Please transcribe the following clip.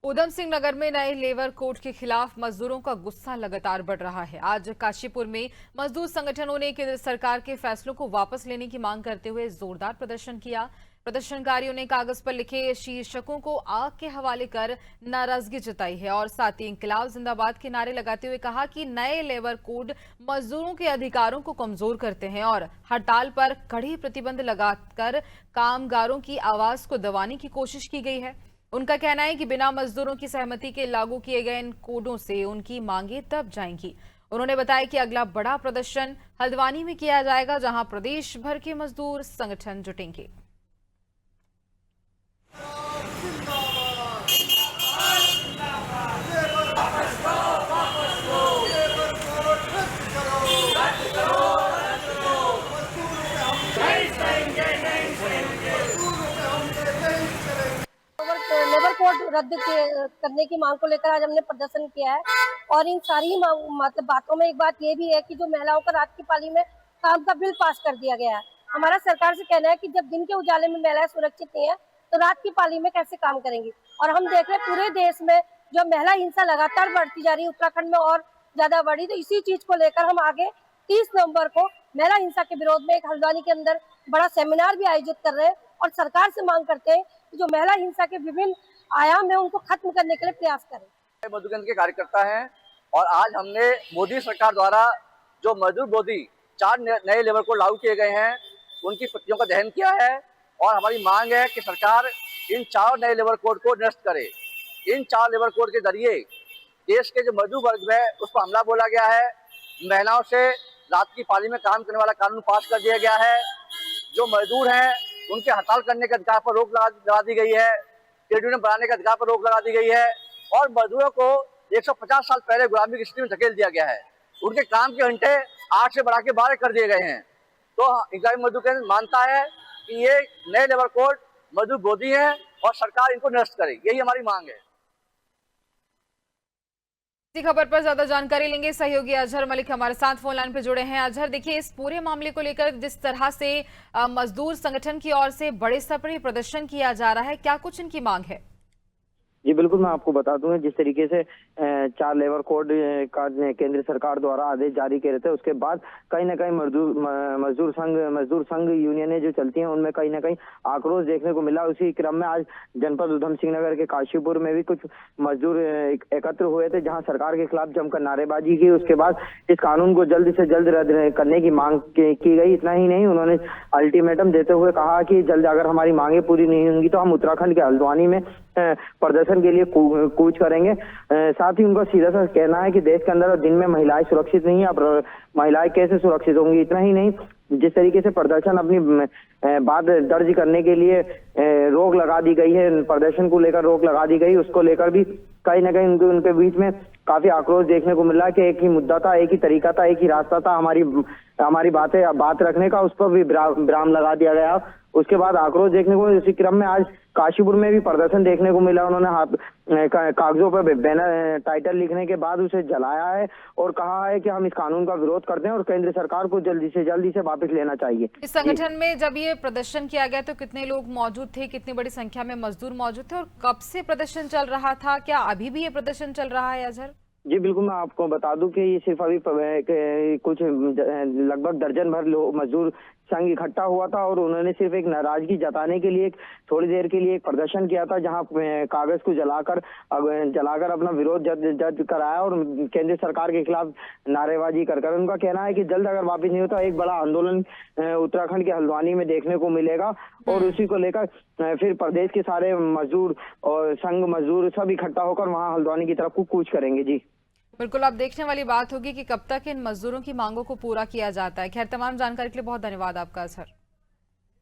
उधम सिंह नगर में नए labour code के खिलाफ मजदूरों का गुस्सा लगातार बढ़ रहा है। आज काशीपुर में मजदूर संगठनों ने केंद्र सरकार के फैसलों को वापस लेने की मांग करते हुए जोरदार प्रदर्शन किया। प्रदर्शनकारियों ने कागज पर लिखे शीर्षकों को आग के हवाले कर नाराजगी जताई है और साथ ही इंकलाब जिंदाबाद के नारे लगाते हुए कहा कि नए लेबर कोड मजदूरों के अधिकारों को कमजोर करते हैं और हड़ताल पर कड़ी प्रतिबंध लगाकर कामगारों की आवाज को दबाने की कोशिश की गई है। उनका कहना है कि बिना मजदूरों की सहमति के लागू किए गए इन कोडों से उनकी मांगें दब जाएंगी। उन्होंने बताया कि अगला बड़ा प्रदर्शन हल्द्वानी में किया जाएगा, जहां प्रदेश भर के मजदूर संगठन जुटेंगे। लेबर कोड रद्द करने की मांग को लेकर आज हमने प्रदर्शन किया है। और इन सारी मतलब बातों में एक बात ये भी है कि जो महिलाओं का रात की पाली में काम का बिल पास कर दिया गया है। हमारा सरकार से कहना है कि जब दिन के उजाले में महिलाएं सुरक्षित नहीं है तो रात की पाली में कैसे काम करेंगी। और हम देख रहे पूरे देश में जो महिला हिंसा लगातार बढ़ती जा रही है, उत्तराखंड में और ज्यादा बढ़ी। तो इसी चीज को लेकर हम आगे 30 नवम्बर को महिला हिंसा के विरोध में एक हल्द्वानी के अंदर बड़ा सेमिनार भी आयोजित कर रहे हैं और सरकार से मांग करते हैं कि जो महिला हिंसा के विभिन्न आयाम है उनको खत्म करने के लिए प्रयास करें। मधुगंज के कार्यकर्ता हैं और आज हमने मोदी सरकार द्वारा जो मजदूर विरोधी 4 नए लेबर कोड लागू किए गए हैं उनकी प्रतियों का दहन किया है और हमारी मांग है कि सरकार इन 4 नए लेबर कोड को निरस्त करे। इन 4 लेबर कोड के जरिए देश के जो मजदूर वर्ग है उस पर हमला बोला गया है। महिलाओं से रात की पाली में काम करने वाला कानून पास कर दिया गया है। जो मजदूर हैं उनके हड़ताल करने के अधिकार पर रोक लगा दी गई है। ट्रेड यूनियन बनाने के अधिकार पर रोक लगा दी गई है और मजदूरों को 150 साल पहले गुलामी की स्थिति में धकेल दिया गया है। उनके काम के घंटे 8 से बढ़ा के 12 कर दिए गए हैं। तो इंकलाबी मजदूर केंद्र मानता है कि ये नए लेबर कोड मजदूर विरोधी है और सरकार इनको निरस्त करे। यही हमारी मांग है। इसी खबर पर ज्यादा जानकारी लेंगे। सहयोगी अजहर मलिक हमारे साथ फोन लाइन पे जुड़े हैं। अजहर, देखिए, इस पूरे मामले को लेकर जिस तरह से मजदूर संगठन की ओर से बड़े स्तर पर प्रदर्शन किया जा रहा है, क्या कुछ इनकी मांग है? जी बिल्कुल, मैं आपको बता दूं, जिस तरीके से 4 लेबर कोड का केंद्र सरकार द्वारा आदेश जारी किए थे उसके बाद कहीं ना कहीं मजदूर संघ यूनियनें जो चलती हैं उनमें कहीं ना कहीं आक्रोश देखने को मिला। उसी क्रम में आज जनपद उधम सिंह नगर के काशीपुर में भी कुछ मजदूर एकत्र हुए थे, जहां सरकार के खिलाफ जमकर नारेबाजी की। उसके बाद इस कानून को जल्द से जल्द रद्द करने की मांग की गई। इतना ही नहीं, उन्होंने अल्टीमेटम देते हुए कहा कि जल्द अगर हमारी मांगे पूरी नहीं होंगी तो हम उत्तराखंड के हल्द्वानी में प्रदर्शन के लिए कूच करेंगे। साथ ही उनका सीधा सा कहना है कि देश के अंदर दिन में महिलाएं सुरक्षित नहीं है, अब महिलाएं कैसे सुरक्षित होंगी। इतना ही नहीं, जिस तरीके से प्रदर्शन अपनी बात दर्ज करने के लिए रोक लगा दी गई है, प्रदर्शन को लेकर रोक लगा दी गई, उसको लेकर भी कहीं ना कहीं उनके बीच में काफी आक्रोश देखने को मिला कि एक ही मुद्दा था, एक ही तरीका था, एक ही रास्ता था हमारी बात रखने का, उस पर भी विराम लगा दिया गया। उसके बाद आक्रोश देखने को इसी क्रम में आज काशीपुर में भी प्रदर्शन देखने को मिला। उन्होंने कागजों पर बैनर टाइटल लिखने के बाद उसे जलाया है और कहा है कि हम इस कानून का विरोध करते हैं और केंद्र सरकार को जल्दी से वापस लेना चाहिए। इस संगठन में जब ये प्रदर्शन किया गया तो कितने लोग मौजूद थे, कितनी बड़ी संख्या में मजदूर मौजूद थे और कब से प्रदर्शन चल रहा था? क्या अभी भी ये प्रदर्शन चल रहा है अजहर? जी बिल्कुल, मैं आपको बता दूं कि ये सिर्फ अभी कुछ लगभग दर्जन भर मजदूर संघ इकट्ठा हुआ था और उन्होंने सिर्फ एक नाराजगी जताने के लिए थोड़ी देर के लिए एक प्रदर्शन किया था, जहां कागज को जलाकर अपना विरोध दर्ज कराया और केंद्र सरकार के खिलाफ नारेबाजी कर उनका कहना है कि जल्द अगर वापस नहीं होता एक बड़ा आंदोलन उत्तराखंड के हल्द्वानी में देखने को मिलेगा और उसी को लेकर फिर प्रदेश के सारे मजदूर और संघ मजदूर सब इकट्ठा होकर वहां हल्द्वानी की तरफ कूच करेंगे। जी बिल्कुल, अब देखने वाली बात होगी कि कब तक इन मजदूरों की मांगों को पूरा किया जाता है। खैर, तमाम जानकारी के लिए बहुत धन्यवाद आपका अजहर।